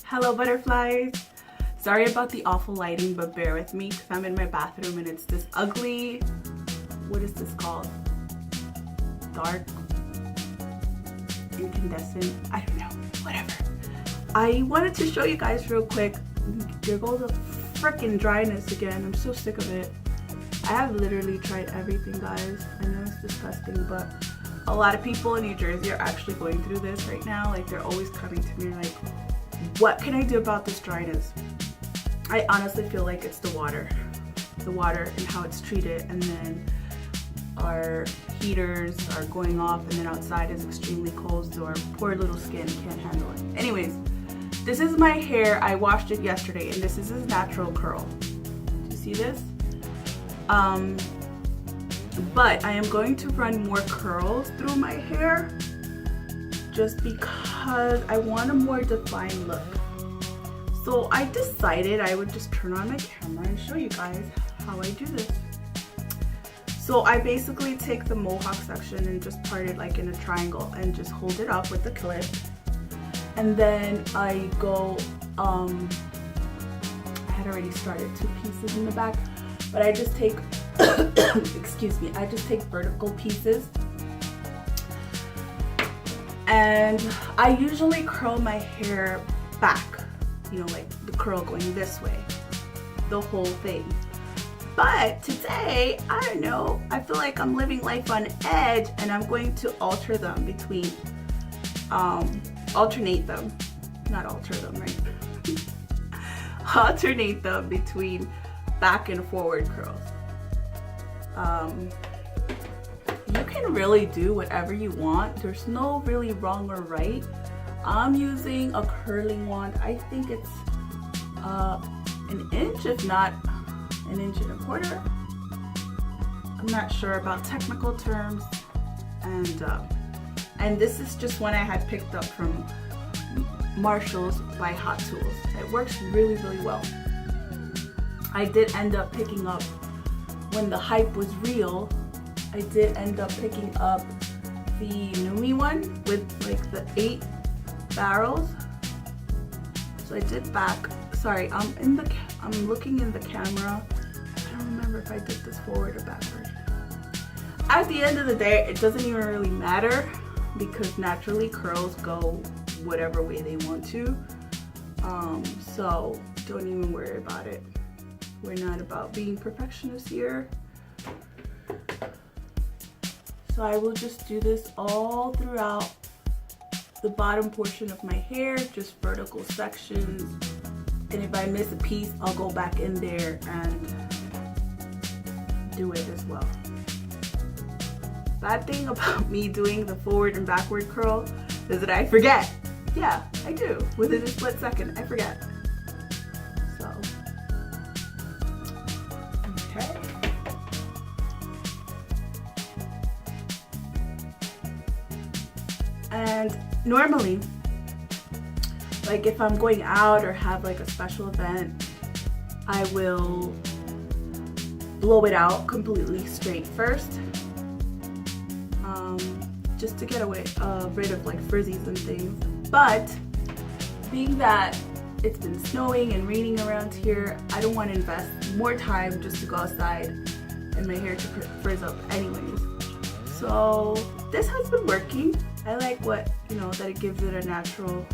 Hello butterflies. Sorry about the awful lighting, but bear with me because I'm in my bathroom and it's this ugly, what is this called? Dark, incandescent, I don't know, whatever. I wanted to show you guys real quick. There goes the freaking dryness again. I'm so sick of it. I have literally tried everything, guys. I know it's disgusting, but a lot of people in New Jersey are actually going through this right now. Like, they're always coming to me like, what can I do about this dryness? I honestly feel like it's the water and how it's treated, and then our heaters are going off, and then outside is extremely cold, so our poor little skin can't handle it. Anyways, this is my hair. I washed it yesterday, and this is a natural curl. Do you see this? But I am going to run more curls through my hair just because I want a more defined look. So I decided I would just turn on my camera and show you guys how I do this. So I basically take the mohawk section and just part it like in a triangle and just hold it up with the clip. And then I go, I had already started 2 pieces in the back, but I just take, excuse me, I just take vertical pieces. And I usually curl my hair back, you know, like the curl going this way, the whole thing. But today, I don't know, I feel like I'm living life on edge, and I'm going to alter them between, alternate them, not alter them, right? Alternate them between back and forward curls. You can really do whatever you want. There's no really wrong or right. I'm using a curling wand. I think it's an inch, if not an inch and a quarter. I'm not sure about technical terms. And this is just one I had picked up from Marshall's by Hot Tools. It works really, really well. I did end up picking up, when the hype was real, I did end up picking up the Numi one with like the 8 barrels. So I did back. Sorry, I'm looking in the camera. I don't remember if I did this forward or backward. At the end of the day, it doesn't even really matter because naturally curls go whatever way they want to. So don't even worry about it. We're not about being perfectionists here. So I will just do this all throughout the bottom portion of my hair, just vertical sections. And if I miss a piece, I'll go back in there and do it as well. Bad thing about me doing the forward and backward curl is that I forget. Yeah, I do. Within a split second, I forget. So, okay. And normally, like if I'm going out or have like a special event, I will blow it out completely straight first, just to get rid of like frizzies and things. But being that it's been snowing and raining around here, I don't want to invest more time just to go outside and my hair to frizz up anyways. So this has been working. I like what, you know, that it gives it a natural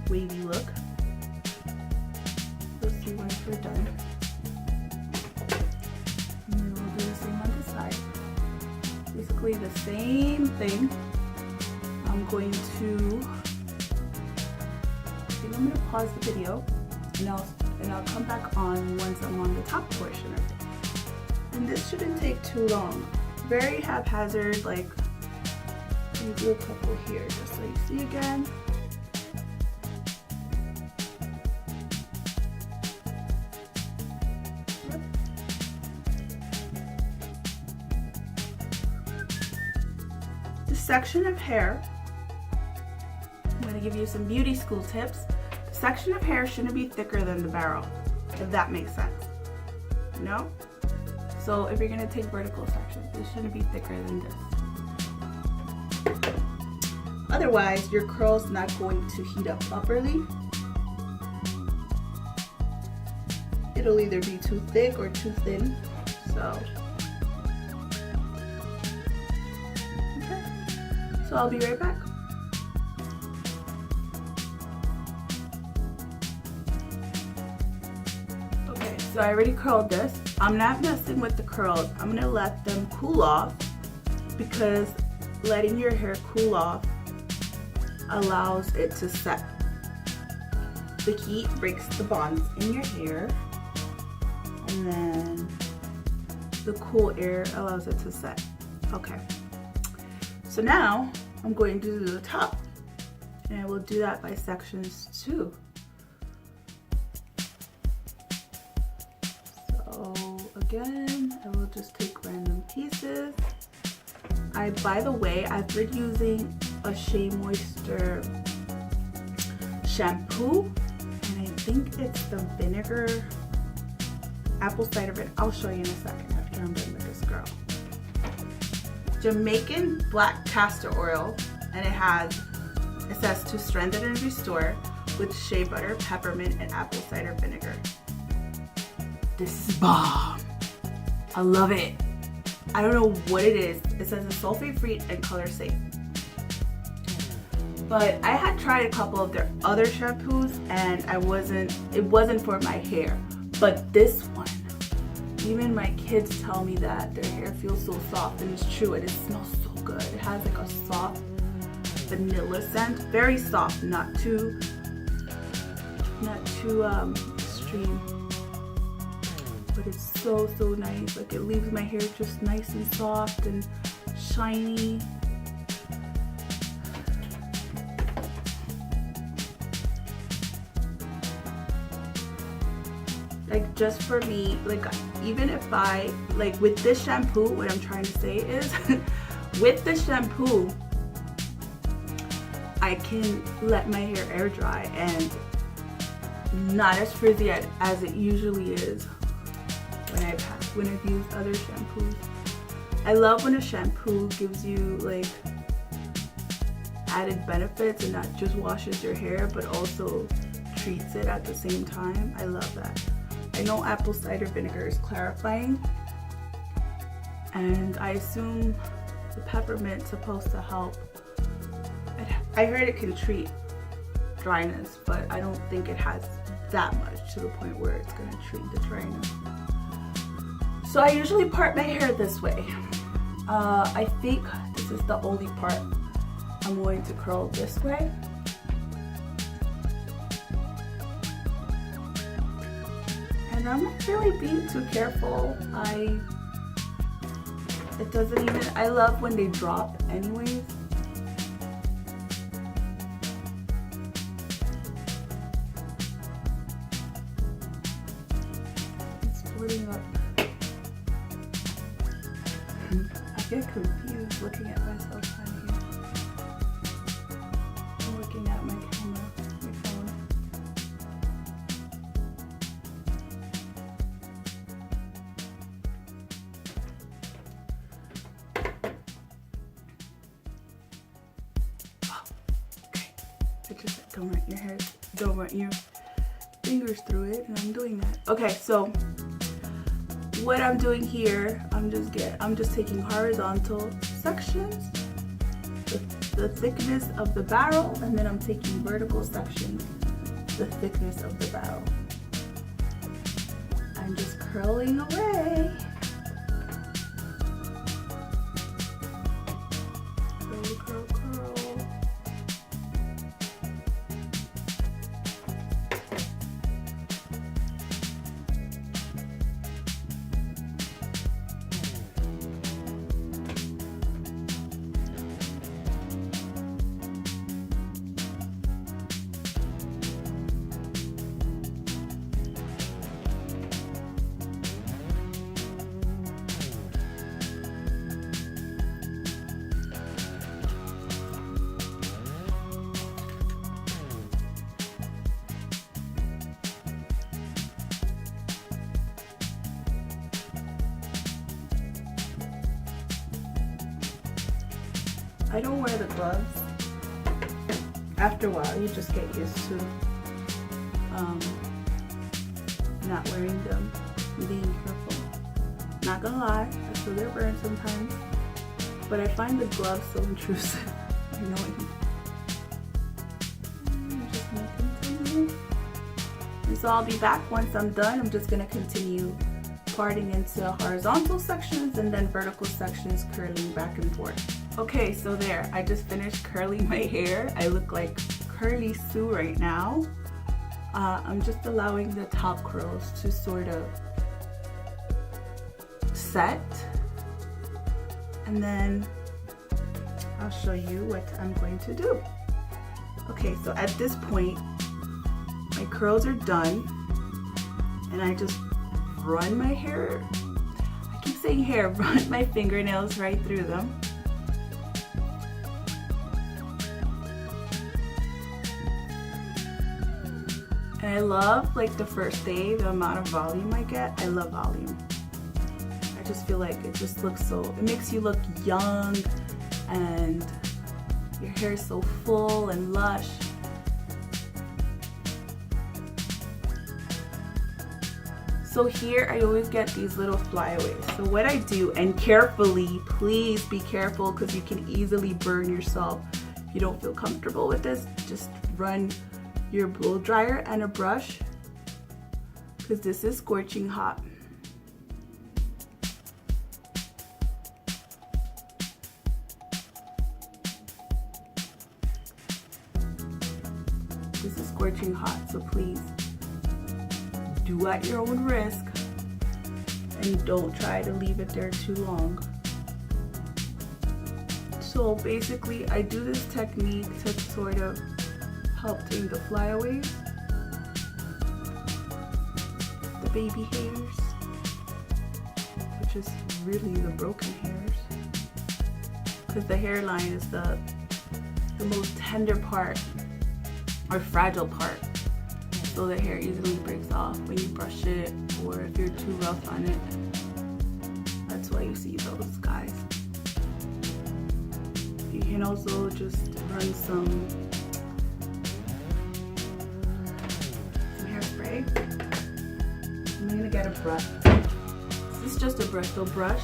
wavy look. We'll see once we're done. And then we'll do the same on this side. Basically the same thing. I'm going to pause the video and I'll come back on once I'm on the top portion of it. And this shouldn't take too long. Very haphazard, like you do a couple here just so you see again. Yep. This section of hair, I'm going to give you some beauty school tips. The section of hair shouldn't be thicker than the barrel, if that makes sense. No? So if you're going to take vertical sections, it shouldn't be thicker than this. Otherwise, your curl's not going to heat up properly. It'll either be too thick or too thin. So, okay. So I'll be right back. Okay, so I already curled this. I'm not messing with the curls. I'm gonna let them cool off because letting your hair cool off allows it to set. The heat breaks the bonds in your hair, and then the cool air allows it to set. Okay, so now I'm going to do the top, and I will do that by sections too. So again, I will just take random pieces. By the way, I've been using a Shea Moisture shampoo, and I think it's the vinegar, apple cider vinegar. I'll show you in a second after I'm done with this girl. Jamaican black castor oil, and it says to strengthen and restore with shea butter, peppermint, and apple cider vinegar. This is bomb. I love it. I don't know what it is. It says it's sulfate free and color safe. But I had tried a couple of their other shampoos and it wasn't for my hair. But this one, even my kids tell me that their hair feels so soft, and it's true, and it smells so good. It has like a soft vanilla scent, very soft, not too extreme. But it's so nice. Like, it leaves my hair just nice and soft and shiny. Like, just for me, like, even if I, like, with this shampoo, what I'm trying to say is with the shampoo I can let my hair air dry and not as frizzy as it usually is when I've used other shampoos. I love when a shampoo gives you like added benefits and not just washes your hair but also treats it at the same time. I love that. I know apple cider vinegar is clarifying, and I assume the peppermint's supposed to help. I heard it can treat dryness, but I don't think it has that much to the point where it's gonna treat the dryness. So I usually part my hair this way. I think this is the only part I'm going to curl this way. And I'm not really being too careful. I love when they drop anyways. It's splitting up. I get confused looking at myself on here. I'm looking at my camera, my phone. Oh, okay. I just don't run your fingers through it, and I'm doing that. Okay, so what I'm doing here, I'm just taking horizontal sections, the thickness of the barrel, and then I'm taking vertical sections, the thickness of the barrel. I'm just curling away. Curl, curl, curl. I don't wear the gloves after a while you just get used to not wearing them and being careful. Not gonna lie, I feel their burn sometimes, but I find the gloves so intrusive. Annoying. I'm just gonna continue. And so I'll be back once I'm done. I'm just gonna continue parting into horizontal sections and then vertical sections, curling back and forth. Okay, so there, I just finished curling my hair. I look like Curly Sue right now. I'm just allowing the top curls to sort of set, and then I'll show you what I'm going to do. Okay, so at this point, my curls are done, and I just run my hair, I keep saying hair, run my fingernails right through them. And I love, like, the first day, the amount of volume I get. I love volume. I just feel like it just looks so, it makes you look young, and your hair is so full and lush. So here I always get these little flyaways. So what I do, and carefully, please be careful, because you can easily burn yourself. If you don't feel comfortable with this, just run your blow dryer and a brush, because this is scorching hot. This is scorching hot, so please do at your own risk and don't try to leave it there too long. So basically I do this technique to sort of help tame the flyaways, the baby hairs, which is really the broken hairs, because the hairline is the most tender part or fragile part, so the hair easily breaks off when you brush it, or if you're too rough on it. That's why you see those guys. You can also just run some hairspray. I'm gonna get a brush. This is just a bristle brush.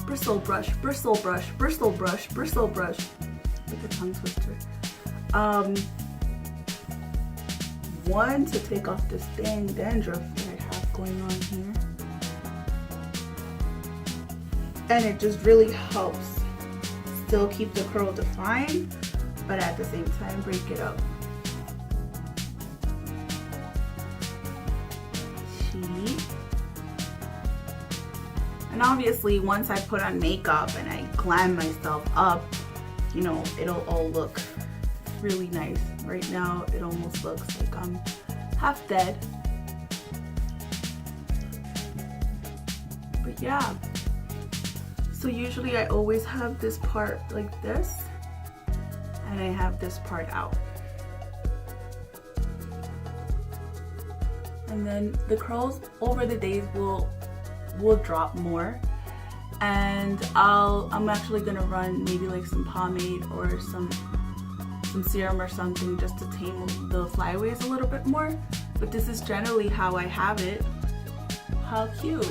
Bristle brush, bristle brush, bristle brush, bristle brush. Like a tongue twister. One, to take off this dang dandruff that I have going on here. And it just really helps still keep the curl defined, but at the same time break it up. See? And obviously once I put on makeup and I glam myself up, you know, it'll all look really nice. Right now it almost looks like I'm half dead. But yeah. So usually I always have this part like this, and I have this part out. And then the curls over the days will drop more, and I'm actually gonna run maybe like some pomade or some serum or something just to tame the flyaways a little bit more. But this is generally how I have it. How cute.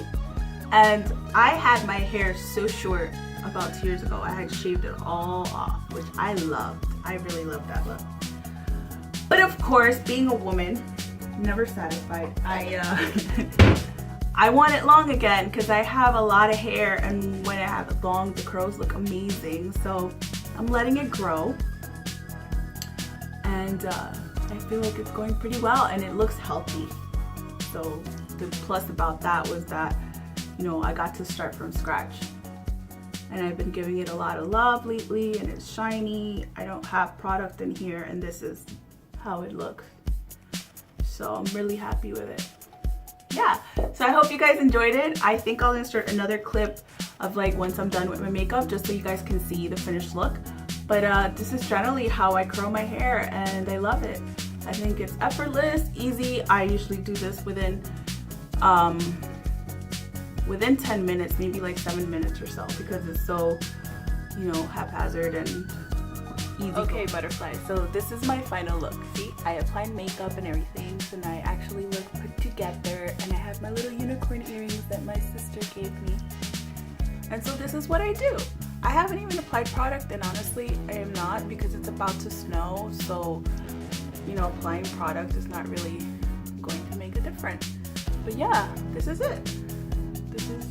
And I had my hair so short about 2 years ago. I had shaved it all off, which I loved. I really loved that look. But of course, being a woman, never satisfied. I want it long again, because I have a lot of hair, and when I have it long, the curls look amazing. So I'm letting it grow. And I feel like it's going pretty well, and it looks healthy. So the plus about that was that, you know, I got to start from scratch. And I've been giving it a lot of love lately, and it's shiny. I don't have product in here, and this is how it looks. So I'm really happy with it. Yeah, so I hope you guys enjoyed it. I think I'll insert another clip of like once I'm done with my makeup, just so you guys can see the finished look. But this is generally how I curl my hair, and I love it. I think it's effortless, easy. I usually do this within 10 minutes, maybe like 7 minutes or so, because it's so, you know, haphazard and easy. Okay, butterflies. So this is my final look. See, I applied makeup and everything, so now I actually look put together, and I have my little unicorn earrings that my sister gave me. And so this is what I do. I haven't even applied product, and honestly, I am not, because it's about to snow. So, you know, applying product is not really going to make a difference. But yeah, this is it. This is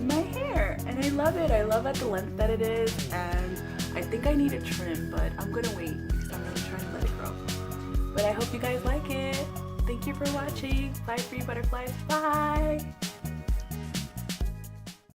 my hair, and I love it. I love at the length that it is, and I think I need a trim, but I'm gonna wait because I'm really trying to let it grow. But I hope you guys like it. Thank you for watching. Bye, free butterflies. Bye.